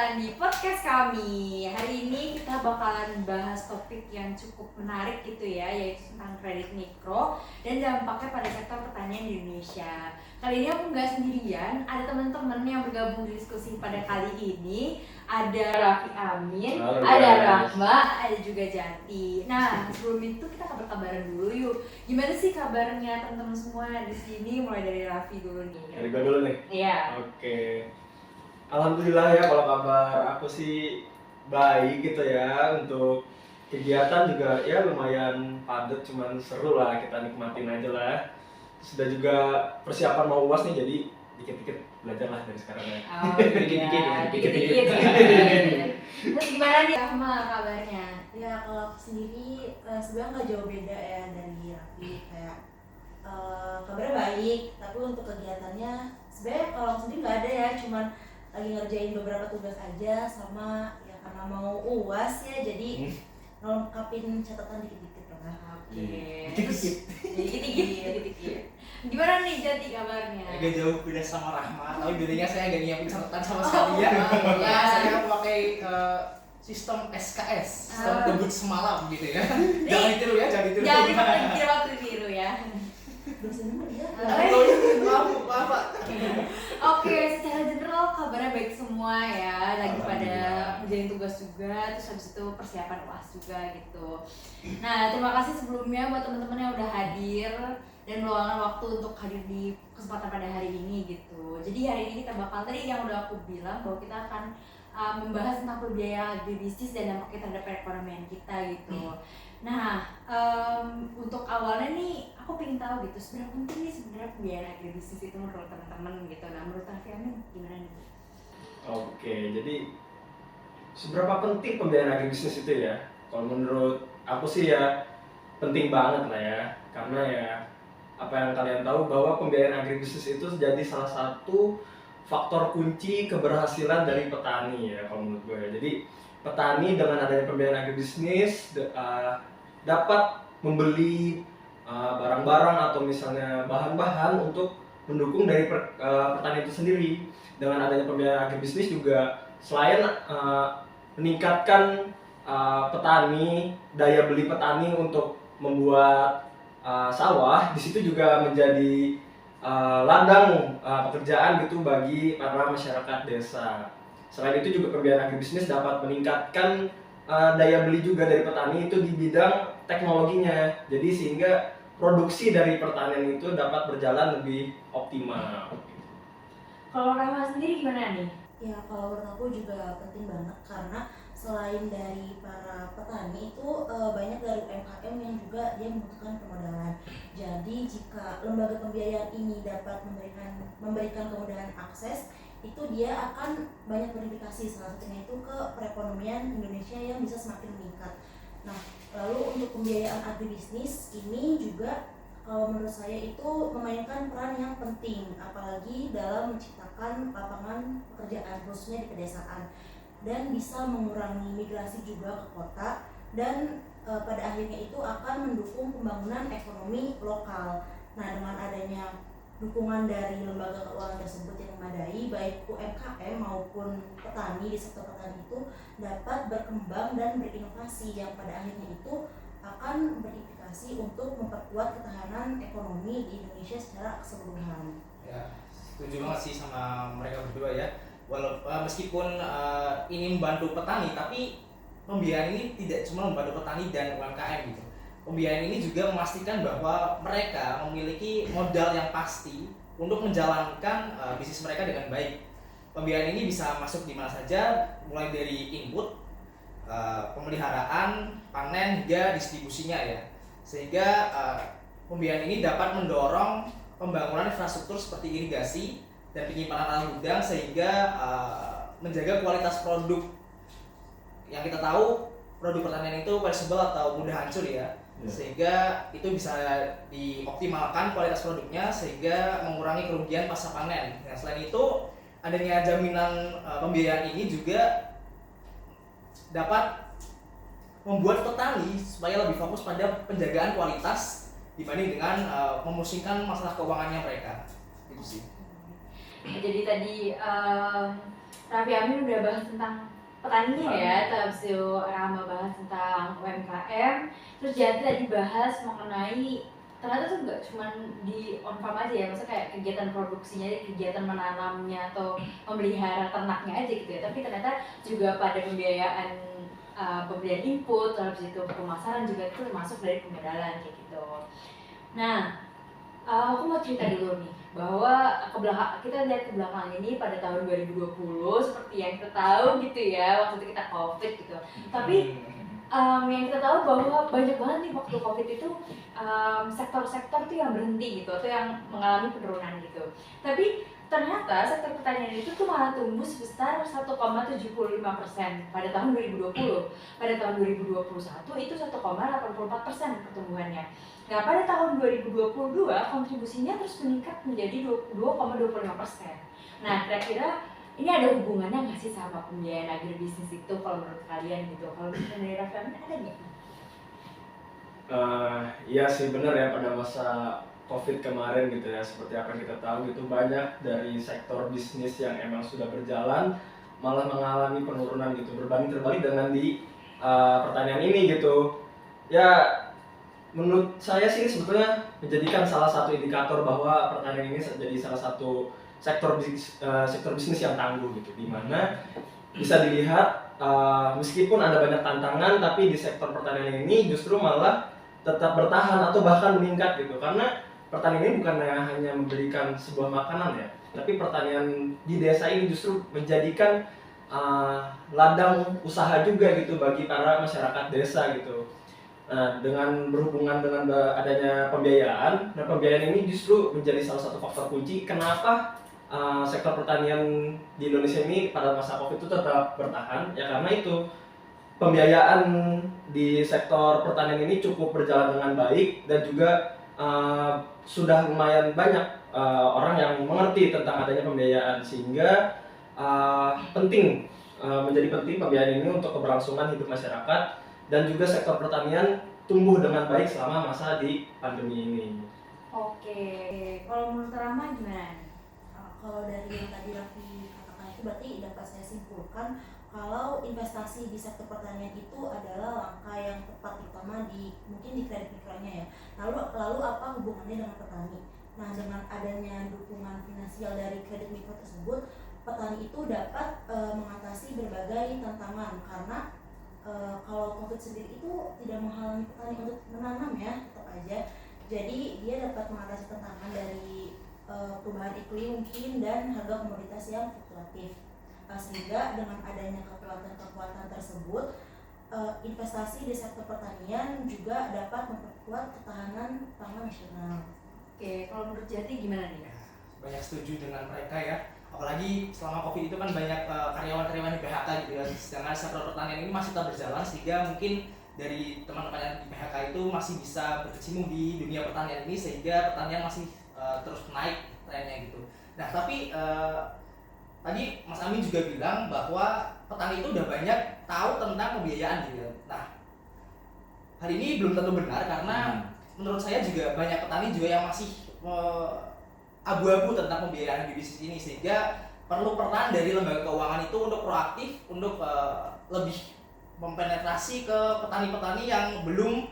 datang di podcast kami. Hari ini kita bakalan bahas topik yang cukup menarik gitu ya, yaitu tentang kredit mikro dan dampaknya pada sektor pertanian di Indonesia. Kali ini aku nggak sendirian, ada teman-teman yang bergabung di diskusi pada kali ini. Ada Raffi Amin, Halo, ada guys. Rahma, ada juga Jati. Nah, sebelum itu kita kabar-kabaran dulu yuk. Gimana sih kabarnya teman-teman semua di sini? Mulai dari Raffi dulu nih. Dari gue dulu nih. Iya. Oke. Alhamdulillah ya, kalau kabar aku sih baik gitu ya. Untuk kegiatan juga ya lumayan padat, cuman seru lah, kita nikmatin aja lah. Sudah juga persiapan mau UAS nih, jadi dikit-dikit belajar lah dari sekarang ya. Oh Dikit-dikit iya, ya, dikit-dikit. Terus gimana nih Rahma kabarnya? Ya kalau aku sendiri sebenarnya nggak jauh beda ya dari Raffi, kayak kabarnya baik, tapi untuk kegiatannya sebenarnya kalau aku sendiri nggak ada ya, cuman lagi ngerjain beberapa tugas aja, sama ya karena mau UAS ya jadi ngelengkapin catatan dikit-dikit lah. Oke. Dikit-dikit. Dikit-dikit. Gimana nih Jati kabarnya? Agak jauh beda sama Rahma, tapi bedanya saya nggak nyiapin catatan sama sekali ya. Ya saya pakai sistem SKS, sistem debut semalam gitu ya. Jangan ditiru ya, jangan ditiru. Jangan waktu tiru ya. Dosen nomor ya. Maaf Pak. Oke, secara general kabarnya baik semua ya. Lagi pada Alhamdulillah. ngerjain tugas juga, terus habis itu persiapan UAS juga gitu. Nah, terima kasih sebelumnya buat teman-teman yang udah hadir dan meluangkan waktu untuk hadir di kesempatan pada hari ini gitu. Jadi hari ini kita bakal, tadi yang udah aku bilang bahwa kita akan membahas tentang pembiayaan agribisnis dan dampaknya terhadap perekonomian kita gitu. Nah, untuk awalnya nih aku pengen tahu gitu, seberapa penting nih sebenarnya pembiayaan agribisnis itu menurut teman-teman gitu. Nah, menurut Raffi Amin gimana nih? Oke, jadi seberapa penting pembiayaan agribisnis itu ya? Kalau menurut aku sih ya penting banget lah ya, karena ya apa yang kalian tahu bahwa pembiayaan agribisnis itu jadi salah satu faktor kunci keberhasilan dari petani ya kalau menurut gue ya. Jadi petani dengan adanya pembiayaan agribisnis dapat membeli barang-barang atau misalnya bahan-bahan untuk mendukung dari petani itu sendiri. Dengan adanya pembiayaan agribisnis juga selain meningkatkan petani, daya beli petani untuk membuat sawah, di situ juga menjadi ladang pekerjaan gitu bagi para masyarakat desa. Selain itu juga pembiayaan agribisnis dapat meningkatkan daya beli juga dari petani itu di bidang teknologinya. Jadi sehingga produksi dari pertanian itu dapat berjalan lebih optimal. Kalau Rahma sendiri gimana nih? Ya kalau menurut aku juga penting banget, karena selain dari para petani itu banyak dari UMKM yang juga dia membutuhkan permodalan. Jadi jika lembaga pembiayaan ini dapat memberikan kemudahan akses, itu dia akan banyak berimplikasi, salah satunya itu ke perekonomian Indonesia yang bisa semakin meningkat. Nah, lalu untuk pembiayaan agribisnis ini juga kalau menurut saya itu memainkan peran yang penting, apalagi dalam menciptakan lapangan pekerjaan khususnya di pedesaan, dan bisa mengurangi migrasi juga ke kota, dan pada akhirnya itu akan mendukung pembangunan ekonomi lokal. Nah, dengan adanya dukungan dari lembaga keuangan tersebut yang memadai, baik UMKM maupun petani di sektor petani itu dapat berkembang dan berinovasi, yang pada akhirnya itu akan berimplikasi untuk memperkuat ketahanan ekonomi di Indonesia secara keseluruhan. Ya, setuju banget sih sama mereka berdua ya. Meskipun ini membantu petani, tapi pembiayaan ini tidak cuma membantu petani dan UMKM gitu. Pembiayaan ini juga memastikan bahwa mereka memiliki modal yang pasti untuk menjalankan bisnis mereka dengan baik. Pembiayaan ini bisa masuk di mana saja, mulai dari input, pemeliharaan, panen, hingga distribusinya ya. Sehingga pembiayaan ini dapat mendorong pembangunan infrastruktur seperti irigasi dan penyimpanan air gudang, sehingga menjaga kualitas produk. Yang kita tahu produk pertanian itu perishable atau mudah hancur ya. Sehingga itu bisa dioptimalkan kualitas produknya sehingga mengurangi kerugian pasca panen. Nah, selain itu adanya jaminan pembiayaan ini juga dapat membuat petani supaya lebih fokus pada penjagaan kualitas dibanding dengan memusingkan masalah keuangannya mereka. Gitu sih. Jadi tadi Raffi Amin udah bahas tentang petaninya ya, terus Rama bahas tentang UMKM, terus Jati tadi bahas mengenai ternyata tuh nggak cuma di on farm aja ya, maksudnya kayak kegiatan produksinya, kegiatan menanamnya atau memelihara ternaknya aja gitu ya, tapi ternyata juga pada pembiayaan pembelian input, terus itu pemasaran juga itu termasuk dari pemodalan kayak gitu. Nah, aku mau cerita dulu nih bahwa kita lihat ke belakang ini pada tahun 2020 seperti yang kita tahu gitu ya, waktu itu kita COVID gitu. Tapi yang kita tahu bahwa banyak banget nih waktu COVID itu sektor-sektor tuh yang berhenti gitu atau yang mengalami penurunan gitu. Tapi ternyata sektor pertanian itu tuh malah tumbuh sebesar 1,75% pada tahun 2020. Pada tahun 2021 itu 1,84% pertumbuhannya. Nah, pada tahun 2022 kontribusinya terus meningkat menjadi 2,25%. Nah, kira-kira ini ada hubungannya nggak sih sama pembiayaan agribisnis itu kalau menurut kalian gitu? Kalau misalnya dari Raffi Amin ada nggak? Iya sih benar ya, pada masa COVID kemarin gitu ya, seperti apa yang kita tahu gitu, banyak dari sektor bisnis yang emang sudah berjalan malah mengalami penurunan gitu, berbanding terbalik dengan di pertanian ini gitu. Ya menurut saya sih sebetulnya menjadikan salah satu indikator bahwa pertanian ini jadi salah satu sektor bisnis yang tangguh gitu, di mana bisa dilihat meskipun ada banyak tantangan tapi di sektor pertanian ini justru malah tetap bertahan atau bahkan meningkat gitu, karena pertanian ini bukan hanya memberikan sebuah makanan ya, tapi pertanian di desa ini justru menjadikan ladang usaha juga gitu bagi para masyarakat desa gitu. Nah, dengan berhubungan dengan adanya pembiayaan, dan pembiayaan ini justru menjadi salah satu faktor kunci kenapa sektor pertanian di Indonesia ini pada masa COVID itu tetap bertahan, ya karena itu pembiayaan di sektor pertanian ini cukup berjalan dengan baik dan juga sudah lumayan banyak orang yang mengerti tentang adanya pembiayaan, sehingga menjadi penting pembiayaan ini untuk keberlangsungan hidup masyarakat dan juga sektor pertanian tumbuh dengan baik selama masa di pandemi ini. Oke, kalau menurut Rama gimana? Kalau dari yang tadi Raffi katakan itu berarti dapat saya simpulkan kalau investasi di sektor pertanian itu adalah langkah yang tepat, terutama mungkin di kredit mikronya ya. Lalu apa hubungannya dengan petani? Nah, dengan adanya dukungan finansial dari kredit mikro tersebut, petani itu dapat mengatasi berbagai tantangan, karena kalau COVID sendiri itu tidak menghalangi petani untuk menanam ya, tetap aja. Jadi dia dapat mengatasi tantangan dari perubahan iklim mungkin dan harga komoditas yang fluktuatif. Sehingga dengan adanya kekuatan-kekuatan tersebut, investasi di sektor pertanian juga dapat memperkuat ketahanan pangan nasional. Oke, kalau menurut Jati gimana nih? Banyak setuju dengan mereka ya. Apalagi selama COVID itu kan banyak karyawan-karyawan di PHK gitu ya. Sedangkan sektor pertanian ini masih tetap berjalan, sehingga mungkin dari teman-teman yang di PHK itu masih bisa berkecimpung di dunia pertanian ini, sehingga pertanian masih terus naik trennya gitu. Nah, tapi tadi Mas Amin juga bilang bahwa petani itu udah banyak tahu tentang pembiayaan gitu. Nah, hal ini belum tentu benar, karena menurut saya juga banyak petani juga yang masih abu-abu tentang pembiayaan di bisnis ini, sehingga perlu peran dari lembaga keuangan itu untuk proaktif, untuk lebih mempenetrasi ke petani-petani yang belum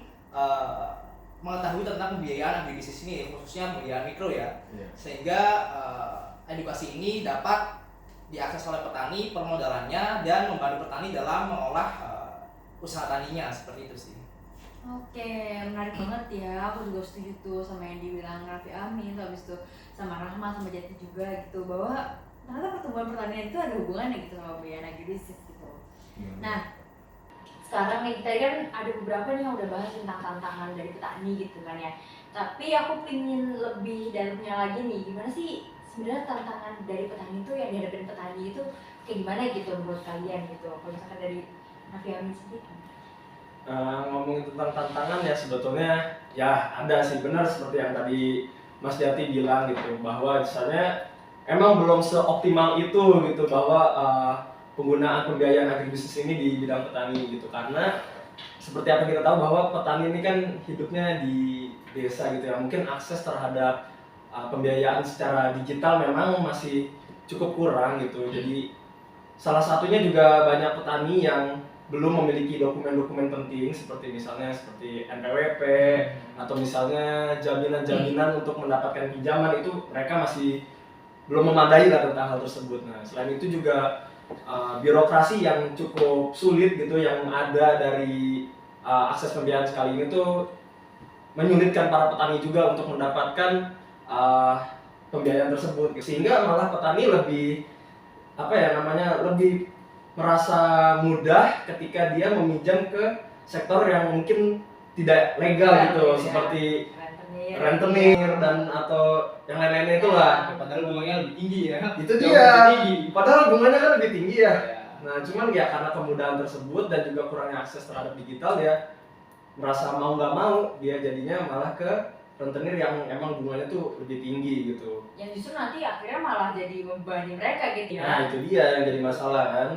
mengetahui tentang pembiayaan di bisnis ini, khususnya pembiayaan mikro ya. Sehingga edukasi ini dapat diakses oleh petani, permodalannya, dan membantu petani dalam mengolah usaha taninya, seperti itu sih. Oke, menarik banget ya. Aku juga setuju tuh sama yang dibilang Raffi Amin, habis itu sama Rahma, sama Jati juga gitu, bahwa ternyata pertumbuhan pertanian itu ada hubungannya gitu sama pembiayaan agribisnis gitu. Nah, sekarang nih kita kan ada beberapa nih yang udah bahas tentang tantangan dari petani gitu kan ya. Tapi aku pingin lebih dalamnya lagi nih, gimana sih sebenarnya tantangan dari petani itu yang dihadapin petani itu kayak gimana gitu menurut kalian gitu? Kalau misalkan dari Raffi Amin sendiri. Ngomongin tentang tantangan ya, sebetulnya ya ada sih, benar seperti yang tadi Mas Jati bilang gitu, bahwa misalnya emang belum seoptimal itu gitu, bahwa penggunaan pembiayaan agribisnis ini di bidang petani gitu, karena seperti apa kita tahu bahwa petani ini kan hidupnya di desa gitu ya, mungkin akses terhadap pembiayaan secara digital memang masih cukup kurang gitu. Jadi salah satunya juga banyak petani yang belum memiliki dokumen-dokumen penting seperti NPWP atau misalnya jaminan-jaminan untuk mendapatkan pinjaman, itu mereka masih belum memadai lah tentang hal tersebut. Nah, selain itu juga birokrasi yang cukup sulit gitu yang ada dari akses pembiayaan sekali ini tuh menyulitkan para petani juga untuk mendapatkan pembiayaan tersebut, sehingga malah petani lebih lebih merasa mudah ketika dia meminjam ke sektor yang mungkin tidak legal gitu, seperti rentenir dan atau yang lain-lainnya itulah. Padahal bunganya lebih tinggi ya. Itu dia. Padahal bunganya kan lebih tinggi ya. Nah, cuman ya karena kemudahan tersebut dan juga kurangnya akses terhadap digital, ya merasa mau nggak mau dia jadinya malah ke rentenir yang emang bunganya tuh lebih tinggi gitu. Yang justru nanti akhirnya malah jadi membebani mereka gitu ya. Nah, itu dia yang jadi masalah kan.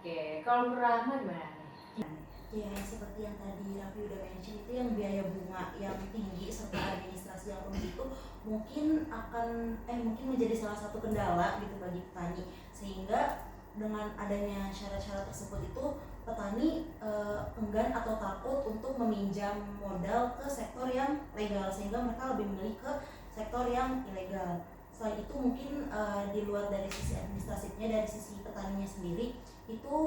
Oke, kalau menurut Rahma gimana nih? Ya seperti yang tadi Raffi udah mention, itu yang biaya bunga yang tinggi serta administrasi yang rumit itu mungkin menjadi salah satu kendala gitu bagi petani, sehingga dengan adanya syarat-syarat tersebut itu petani enggan atau takut untuk meminjam modal ke sektor yang legal, sehingga mereka lebih memilih ke sektor yang ilegal. Selain itu mungkin di luar dari sisi administratifnya, dari sisi petaninya sendiri itu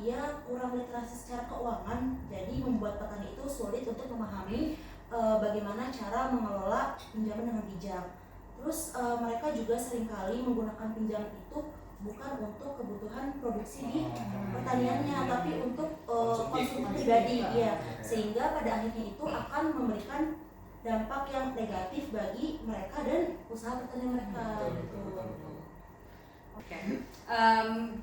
dia kurang literasi secara keuangan, jadi membuat petani itu sulit untuk memahami bagaimana cara mengelola pinjaman dengan bijak. Terus mereka juga seringkali menggunakan pinjaman itu bukan untuk kebutuhan produksi di pertaniannya, tapi untuk konsumsi pribadi, ya. Sehingga pada akhirnya itu akan memberikan dampak yang negatif bagi mereka dan usaha pertanian mereka. Oke.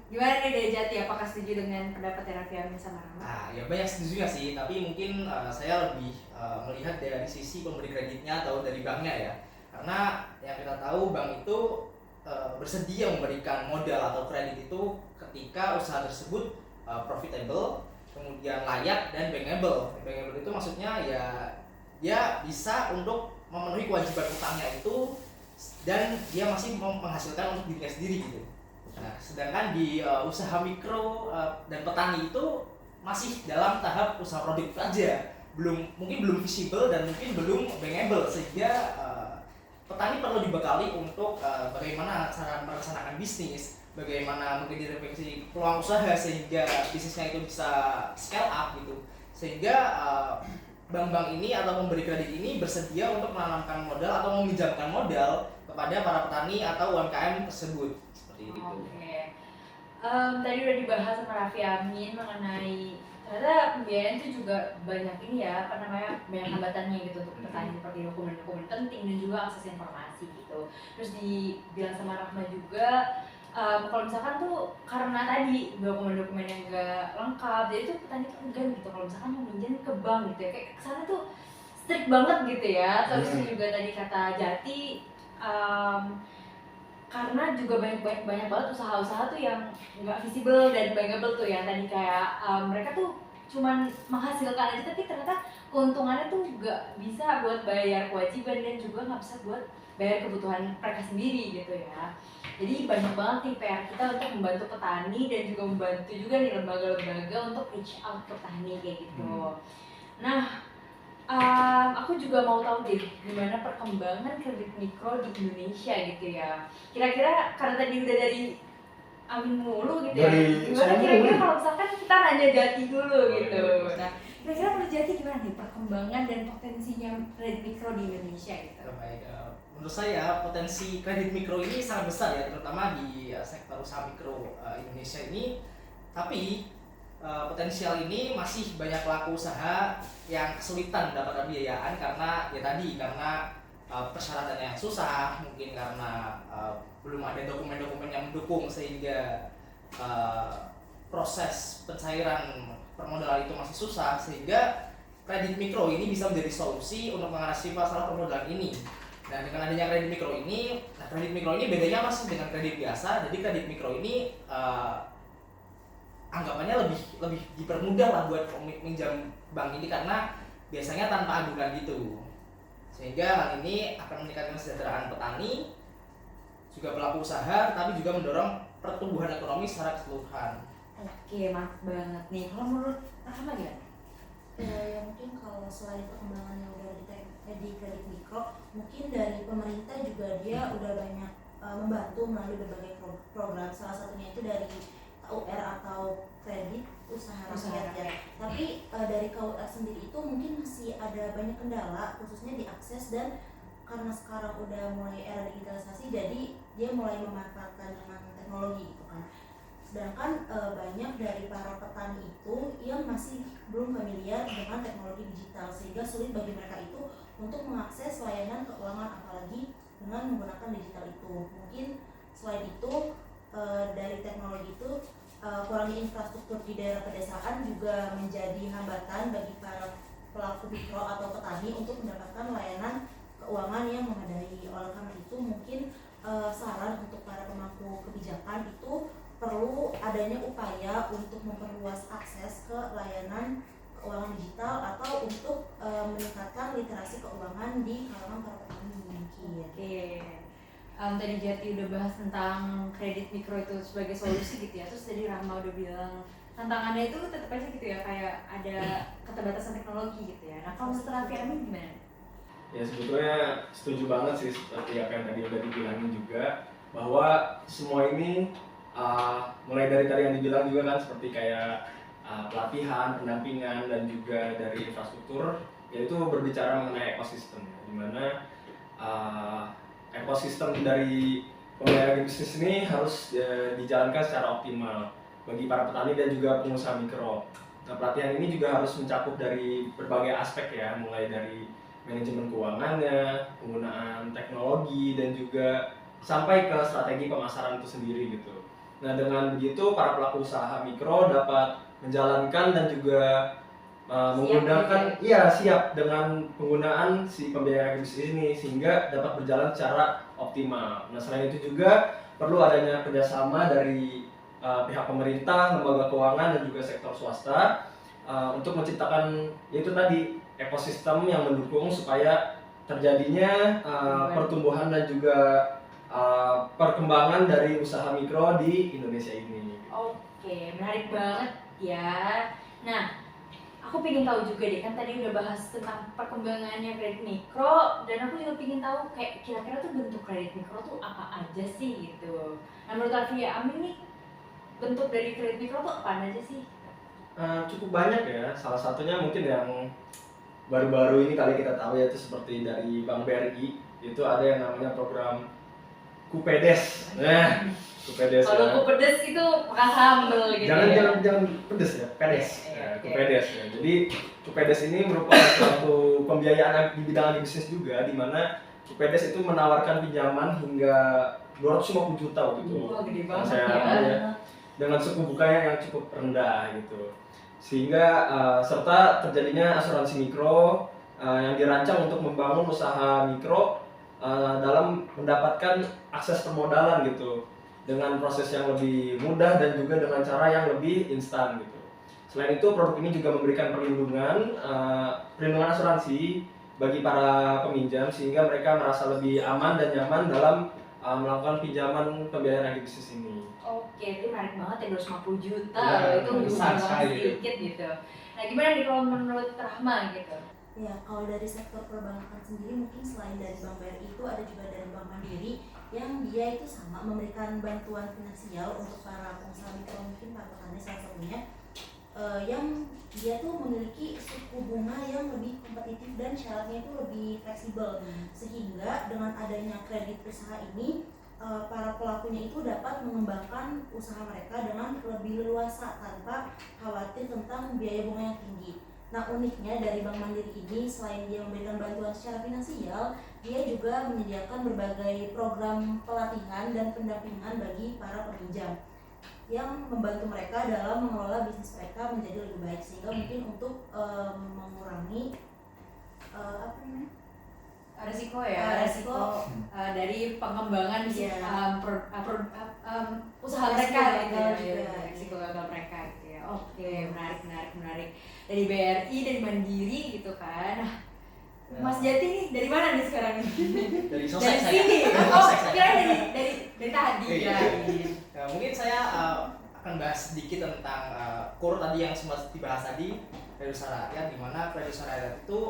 Gimana nih dari Jati? Apakah setuju dengan pendapat Raffi Amin sama Rahma? Nah, ya banyak setuju sih, tapi mungkin saya lebih melihat dari sisi pemberi kreditnya atau dari banknya ya. Karena yang kita tahu bank itu bersedia memberikan modal atau kredit itu ketika usaha tersebut profitable, kemudian layak dan bankable. Bankable itu maksudnya ya dia bisa untuk memenuhi kewajiban utangnya itu dan dia masih menghasilkan untuk dirinya sendiri gitu. Nah, sedangkan di usaha mikro dan petani itu masih dalam tahap usaha produktif aja, mungkin belum visible dan mungkin belum bankable, sehingga petani perlu dibekali untuk bagaimana cara melaksanakan bisnis, bagaimana mungkin direfleksi peluang usaha sehingga bisnisnya itu bisa scale up gitu, sehingga bank-bank ini atau pemberi kredit ini bersedia untuk menanamkan modal atau meminjamkan modal kepada para petani atau UMKM tersebut seperti itu. Oke. Tadi udah dibahas sama Raffi Amin mengenai ternyata pembiayaan itu juga banyak banyak hambatannya gitu untuk petani, seperti dokumen-dokumen penting dan juga akses informasi gitu. Terus dibilang sama Rahma juga kalau misalkan tuh karena tadi dokumen-dokumen yang enggak lengkap, jadi tuh petani tuh enggan gitu kalau misalkan mau minjem ke bank gitu ya, kayak kesana tuh strict banget gitu ya. Terus juga tadi kata Jati karena juga banyak banget usaha-usaha tuh yang nggak visible dan bankable tuh ya, tadi kayak mereka tuh cuman menghasilkan aja tapi ternyata keuntungannya tuh nggak bisa buat bayar kewajiban dan juga nggak bisa buat bayar kebutuhan mereka sendiri gitu ya. Jadi banyak banget nih PR kita untuk membantu petani dan juga membantu juga nih lembaga-lembaga untuk reach out ke petani kayak gitu. Nah, aku juga mau tahu deh gimana perkembangan kredit mikro di Indonesia gitu ya. Kira-kira karena tadi udah dari Amin mulu gitu ya. Gimana kira-kira kalau misalkan kita nanya Jati dulu gitu. Nah, kira-kira menurut Jati gimana nih perkembangan dan potensinya kredit mikro di Indonesia gitu? Baik, menurut saya potensi kredit mikro ini sangat besar ya, terutama di sektor usaha mikro Indonesia ini. Tapi potensial ini masih banyak pelaku usaha yang kesulitan mendapatkan pembiayaan karena persyaratannya yang susah, mungkin karena belum ada dokumen-dokumen yang mendukung, sehingga proses pencairan permodalan itu masih susah, sehingga kredit mikro ini bisa menjadi solusi untuk mengatasi masalah permodalan ini. Nah, dengan adanya kredit mikro ini, kredit mikro ini bedanya masih dengan kredit biasa. Jadi kredit mikro ini anggapannya lebih dipermudah lah buat minjam bank ini karena biasanya tanpa agunan gitu. Sehingga hal ini akan meningkatkan kesejahteraan petani, juga pelaku usaha, tapi juga mendorong pertumbuhan ekonomi secara keseluruhan. Oke, mantap banget nih. Kalau menurut Rahma gimana? Ya mungkin kalau selain perkembangan yang udah di kredit mikro, mungkin dari pemerintah juga dia udah banyak membantu melalui berbagai program. Salah satunya itu dari KUR atau kredit usaha rakyat ya. Tapi dari KUR sendiri itu mungkin masih ada banyak kendala, khususnya diakses, dan karena sekarang udah mulai era digitalisasi, jadi dia mulai memanfaatkan dengan teknologi gitu kan. Sedangkan banyak dari para petani itu yang masih belum familiar dengan teknologi digital, sehingga sulit bagi mereka itu untuk mengakses layanan keuangan, apalagi dengan menggunakan digital itu. Mungkin selain itu dari teknologi itu kurangnya infrastruktur di daerah pedesaan juga menjadi hambatan bagi para pelaku mikro atau petani untuk mendapatkan layanan keuangan yang memadai. Oleh karena itu mungkin saran untuk para pemangku kebijakan itu perlu adanya upaya untuk memperluas akses ke layanan keuangan digital atau untuk meningkatkan literasi keuangan di kalangan para petani mungkin. Oke. Tadi Jati udah bahas tentang kredit mikro itu sebagai solusi gitu ya. Terus tadi Rahma udah bilang tantangannya itu tetap aja gitu ya, kayak ada keterbatasan teknologi gitu ya. Nah kalau setelah Amin gimana? Ya sebetulnya setuju banget sih seperti apa yang tadi udah dibilangin juga, bahwa semua ini mulai dari tadi yang dibilang juga kan, seperti kayak pelatihan, pendampingan, dan juga dari infrastruktur, yaitu berbicara mengenai ekosistem, di mana ekosistem dari pembiayaan bisnis ini harus dijalankan secara optimal bagi para petani dan juga pengusaha mikro. Nah, pelatihan ini juga harus mencakup dari berbagai aspek ya, mulai dari manajemen keuangannya, penggunaan teknologi, dan juga sampai ke strategi pemasaran itu sendiri gitu. Nah, dengan begitu para pelaku usaha mikro dapat menjalankan dan juga menggunakan siap dengan penggunaan si pembiayaan bisnis ini sehingga dapat berjalan secara optimal. Nah, selain itu juga perlu adanya kerjasama dari pihak pemerintah, lembaga keuangan, dan juga sektor swasta untuk menciptakan yaitu tadi ekosistem yang mendukung supaya terjadinya pertumbuhan dan juga perkembangan dari usaha mikro di Indonesia ini. Oke, menarik banget ya. Nah, aku pengen tahu juga deh, kan tadi udah bahas tentang perkembangannya kredit mikro, dan aku juga pengen tahu kayak kira-kira tuh bentuk kredit mikro tuh apa aja sih gitu. Nah menurut Amin nih, bentuk dari kredit mikro tuh apa aja sih? Cukup banyak ya, salah satunya mungkin yang baru-baru ini kali kita tahu, yaitu seperti dari Bank BRI, itu ada yang namanya program Kupedes. Nah, Kupedes. Kalau Kupedes itu makan sambel gitu. Jangan pedes ya, pedes. Kupedes ya. Jadi Kupedes ini merupakan suatu pembiayaan di bidang bisnis juga, di mana Kupedes itu menawarkan pinjaman hingga 250 juta gitu. Wah, gede banget ya. Dengan suku bunganya yang cukup rendah gitu. Sehingga serta terjadinya asuransi mikro yang dirancang untuk membangun usaha mikro dalam mendapatkan akses permodalan gitu, dengan proses yang lebih mudah dan juga dengan cara yang lebih instan gitu. Selain itu, produk ini juga memberikan perlindungan asuransi bagi para peminjam sehingga mereka merasa lebih aman dan nyaman dalam melakukan pinjaman pembiayaan agri bisnis ini. Oke, itu menarik banget ya, 250 juta Ya, itu besar bukan sekali sedikit gitu. Nah gimana nih kalau menurut Rahma gitu? Ya, kalau dari sektor perbankan sendiri mungkin selain dari Bank BRI itu ada juga dari Bank Mandiri yang dia itu sama memberikan bantuan finansial untuk para pengusaha mikro, mungkin para petani salah satunya, yang dia tuh memiliki suku bunga yang lebih kompetitif dan syaratnya itu lebih fleksibel, sehingga dengan adanya kredit usaha ini para pelakunya itu dapat mengembangkan usaha mereka dengan lebih leluasa tanpa khawatir tentang biaya bunga yang tinggi. Nah, uniknya dari Bank Mandiri ini, selain dia memberikan bantuan secara finansial, dia juga menyediakan berbagai program pelatihan dan pendampingan bagi para peminjam yang membantu mereka dalam mengelola bisnis mereka menjadi lebih baik, sehingga mungkin untuk mengurangi resiko ya, resiko dari pengembangan usaha mereka gitu ya, resiko gagal mereka gitu ya. Oke, menarik. Dari BRI, dari Mandiri gitu kan. Nah, Mas Jati nih dari mana nih sekarang nih? Dari Dari sosek saya. sini. Dari Oh, sosek saya. kira dari tadi. Iya. Kirain. Nah, mungkin saya akan bahas sedikit tentang core tadi yang sempat dibahas tadi, kredit usaha rakyat, di mana kredit usaha rakyat itu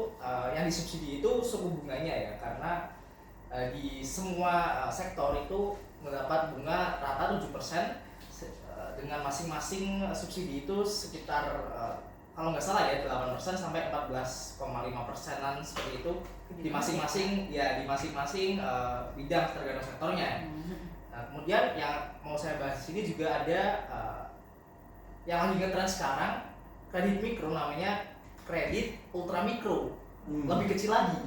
yang disubsidi itu suku bunganya ya, karena di semua sektor itu mendapat bunga rata 7%, dengan masing-masing subsidi itu sekitar kalau nggak salah ya 8% sampai 14,5%-an seperti itu di masing-masing bidang tergantung sektornya. Nah, kemudian yang mau saya bahas di sini juga ada yang lagi ngetren sekarang, kredit mikro, namanya kredit ultra mikro, lebih kecil lagi.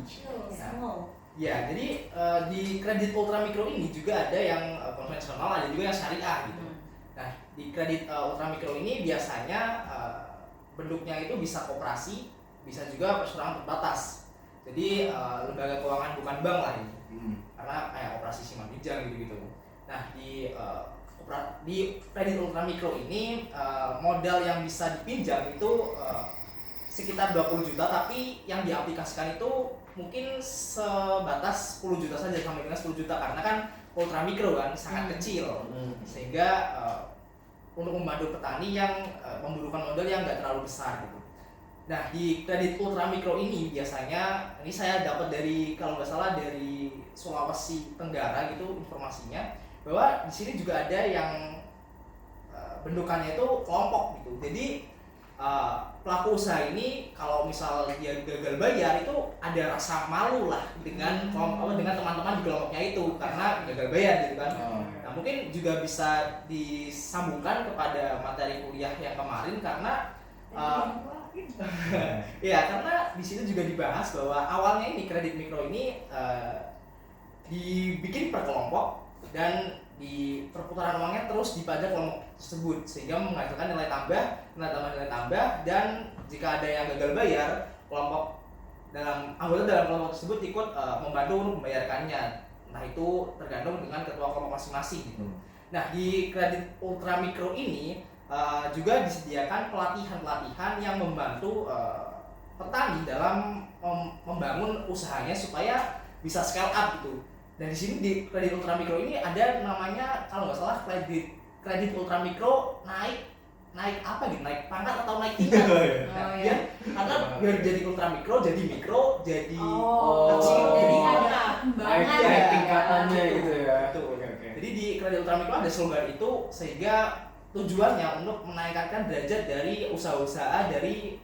Small. Ya, jadi di kredit ultra mikro ini juga ada yang konvensional, ada juga yang syariah gitu. Nah, di kredit ultra mikro ini biasanya bentuknya itu bisa koperasi, bisa juga perseroan terbatas. Jadi lembaga keuangan bukan bank lah ini, karena kayak operasi simpan pinjam gitu-gitu. Nah, di kredit ultra mikro ini modal yang bisa dipinjam itu sekitar 20 juta, tapi yang diaplikasikan itu mungkin sebatas 10 juta saja, sampai dengan 10 juta, karena kan ultra mikro kan sangat kecil, sehingga untuk membantu petani yang membutuhkan modal yang nggak terlalu besar gitu. Nah, di kredit ultra mikro ini biasanya, ini saya dapat dari, kalau nggak salah dari Sulawesi Tenggara gitu informasinya, bahwa di sini juga ada yang bentukannya itu kelompok gitu. Jadi pelaku usaha ini kalau misal dia gagal bayar itu ada rasa malu lah dengan dengan teman-teman di kelompoknya itu karena gagal bayar gitu kan. Nah, mungkin juga bisa disambungkan kepada materi kuliah yang kemarin, karena ya, karena di sini juga dibahas bahwa awalnya ini kredit mikro ini dibikin per kelompok dan di perputaran uangnya terus dipajak kelompok tersebut, sehingga menghasilkan nilai tambah, dan jika ada yang gagal bayar, anggota dalam kelompok tersebut ikut membantu untuk membayarkannya. Nah, itu tergantung dengan ketua kelompok masing-masing gitu. Nah, di kredit ultra mikro ini juga disediakan pelatihan-pelatihan yang membantu petani dalam membangun usahanya supaya bisa scale up gitu. Dan di sini di kredit ultra mikro ini ada namanya, kalau nggak salah, kredit ultra mikro naik apa gitu, naik pangkat atau naik tingkat. Ya, karena biar jadi ultra mikro, jadi mikro, jadi kecil, jadi jadi ada perkembangan naik tingkatannya gitu ya. Betul. Oke. Jadi di kredit ultra mikro ada slogan itu, sehingga tujuannya untuk menaikkan derajat dari usaha-usaha dari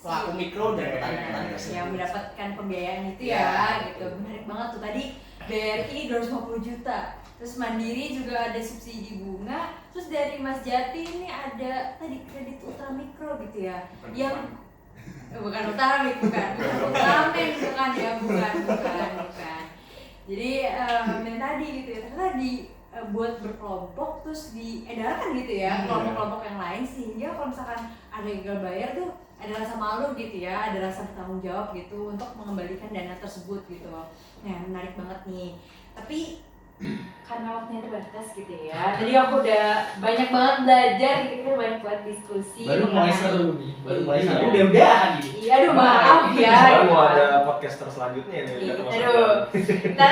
pelaku mikro dan petani-petani tersebut yang mendapatkan pembiayaan itu Ya, ya gitu. Menarik banget tuh, tadi BRI 250 juta, terus Mandiri juga ada subsidi bunga, terus dari Mas Jati ini ada tadi kredit ultra mikro gitu ya, yang bukan Ultramek, bukan Ultramek, bukan. Jadi yang tadi gitu ya, ternyata buat berkelompok terus diedarkan gitu ya kelompok-kelompok yang lain, sehingga kalau misalkan ada yang gagal bayar tuh ada rasa malu gitu ya, ada rasa bertanggung jawab gitu untuk mengembalikan dana tersebut gitu. Nah, menarik banget nih. Tapi karena waktunya terbatas gitu ya, jadi aku udah banyak banget belajar gitu, kita banyak banget diskusi. Baru mulai seru nih, Udah-udahan nih. Iya, aduh maaf ya. Baru gitu. mau ada podcaster selanjutnya nih. Aduh, kita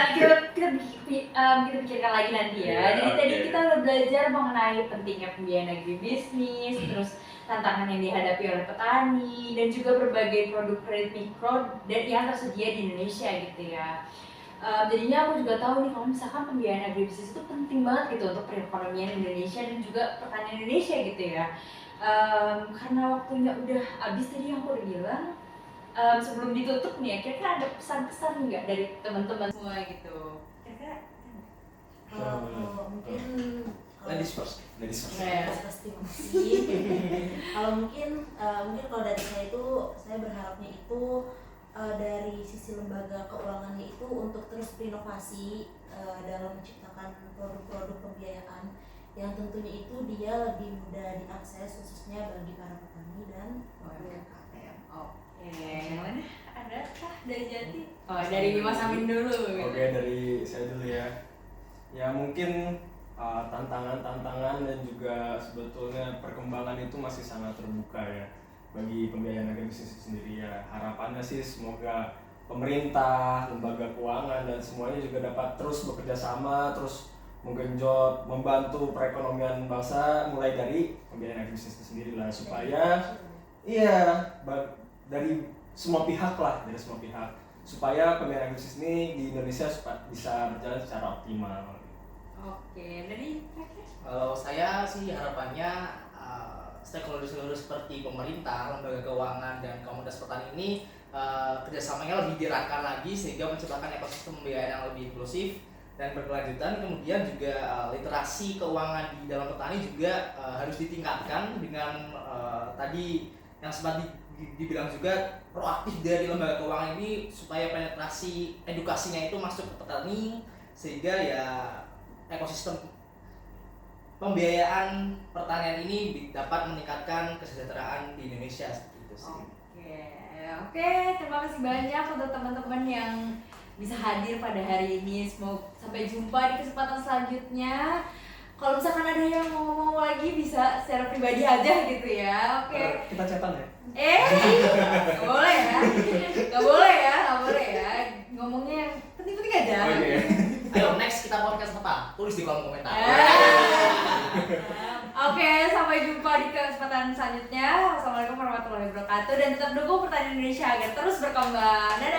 pikirkan lagi nanti ya. Iya, Jadi tadi oke. kita udah belajar mengenai pentingnya pembiayaan agribisnis, terus tantangan yang dihadapi oleh petani, dan juga berbagai produk kredit mikro dan yang tersedia di Indonesia gitu ya. Jadinya aku juga tahu nih kalau misalkan pembiayaan agribisnis itu penting banget gitu untuk perekonomian Indonesia dan juga pertanian Indonesia gitu ya. Karena waktunya udah habis tadi yang aku udah bilang. Sebelum ditutup nih, kira-kira ada pesan-pesan nggak dari teman-teman semua gitu? Kira-kira Kalau mungkin Ladies first. pasti masih. Kalau mungkin kalau dari saya itu, saya berharapnya itu dari sisi lembaga keuangannya itu untuk terus berinovasi dalam menciptakan produk-produk pembiayaan yang tentunya itu dia lebih mudah diakses, khususnya bagi para petani dan UMKM. Oke, yang mana? Ada kah dari Jati? Oh, dari Mas Amin dulu. Oke, dari saya dulu ya. Ya mungkin tantangan-tantangan dan juga sebetulnya perkembangan itu masih sangat terbuka ya. bagi pembiayaan agribisnis itu sendiri ya. Harapannya sih semoga pemerintah, lembaga keuangan dan semuanya juga dapat terus bekerja sama, terus menggenjot, membantu perekonomian bangsa mulai dari pembiayaan agribisnis itu sendiri lah, supaya dari semua pihak lah, supaya pembiayaan agribisnis ini di Indonesia bisa berjalan secara optimal. Oke, dari Kalau saya sih harapannya stakeholder seperti pemerintah, lembaga keuangan dan komunitas petani ini kerjasamanya lebih dieratkan lagi sehingga menciptakan ekosistem pembiayaan yang lebih inklusif dan berkelanjutan. Kemudian juga literasi keuangan di dalam petani juga harus ditingkatkan dengan tadi yang sempat dibilang juga proaktif dari lembaga keuangan ini supaya penetrasi edukasinya itu masuk ke petani sehingga ya ekosistem pembiayaan pertanian ini dapat meningkatkan kesejahteraan di Indonesia seperti itu sih. Oke, terima kasih banyak untuk teman-teman yang bisa hadir pada hari ini. Semoga sampai jumpa di kesempatan selanjutnya. Kalau misalkan ada yang mau ngomong lagi bisa secara pribadi aja gitu ya. Oke. Kita chatan ya? Nggak boleh ya. Nggak boleh ya. Ngomongnya yang penting-penting aja. Oke. Ayo next kita podcast apa? Tulis di kolom komentar. Oke, sampai jumpa di kesempatan selanjutnya. Wassalamualaikum warahmatullahi wabarakatuh dan tetap dukung pertanian Indonesia agar terus berkembang. Dadah.